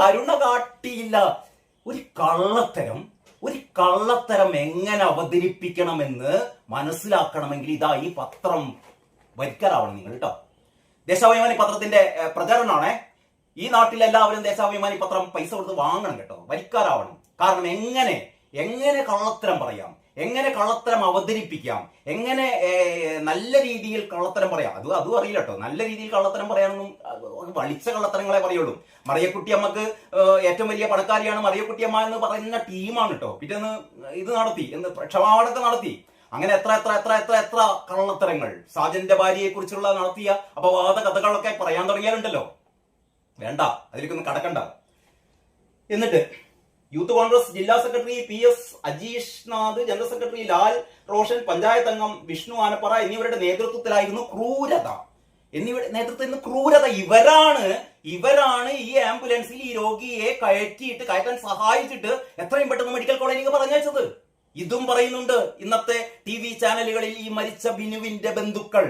കരുണ കാട്ടിയില്ല. ഒരു കള്ളത്തരം എങ്ങനെ അവതരിപ്പിക്കണമെന്ന് മനസ്സിലാക്കണമെങ്കിൽ ഇതാ ഈ പത്രം വരിക്കാരാവണം നിങ്ങൾ കേട്ടോ. ദേശാഭിമാനി പത്രത്തിന്റെ പ്രചരണമാണേ. ഈ നാട്ടിലെല്ലാവരും ദേശാഭിമാനി പത്രം പൈസ കൊടുത്ത് വാങ്ങണം കേട്ടോ, വരിക്കാരാവണം. കാരണം എങ്ങനെ കള്ളത്തരം പറയാം, എങ്ങനെ കള്ളത്തരം അവതരിപ്പിക്കാം, എങ്ങനെ നല്ല രീതിയിൽ കള്ളത്തരം പറയാം, അതും അറിയില്ല കേട്ടോ. നല്ല രീതിയിൽ കള്ളത്തരം പറയാനൊന്നും വളിച്ച കള്ളത്തരങ്ങളെ പറയുള്ളൂ. മറിയക്കുട്ടിയമ്മക്ക് ഏറ്റവും വലിയ പണക്കാരിയാണ് മറിയക്കുട്ടിയമ്മ എന്ന് പറയുന്ന ടീമാണ് കേട്ടോ. പിറ്റേന്ന് ഇത് നടത്തി, ക്ഷമാപണമൊക്കെ നടത്തി. അങ്ങനെ എത്ര കള്ളത്തരങ്ങൾ സാജന്റെ ഭാര്യയെ കുറിച്ചുള്ള നടത്തിയ അപവാദ കഥകളൊക്കെ പറയാൻ തുടങ്ങിയാലുണ്ടല്ലോ. വേണ്ട, അതിലേക്കൊന്നും കടക്കണ്ട. എന്നിട്ട് യൂത്ത് കോൺഗ്രസ് ജില്ലാ secretary PS Ajeesh Nath, general secretary Lal Roshan, panchayat അംഗം വിഷ്ണു ആനപ്പറ എന്നിവരുടെ നേതൃത്വത്തിലായിരുന്നു ക്രൂരത. ഇവരാണ് ഈ ആംബുലൻസിൽ ഈ രോഗിയെ കയറ്റാൻ സഹായിച്ചിട്ട് എത്രയും പെട്ടെന്ന് മെഡിക്കൽ കോളേജിലേക്ക് പറഞ്ഞയച്ചത്. ഇതും പറയുന്നുണ്ട് ഇന്നത്തെ TV ചാനലുകളിൽ ഈ മരിച്ച ബിനുവിന്റെ ബന്ധുക്കൾ.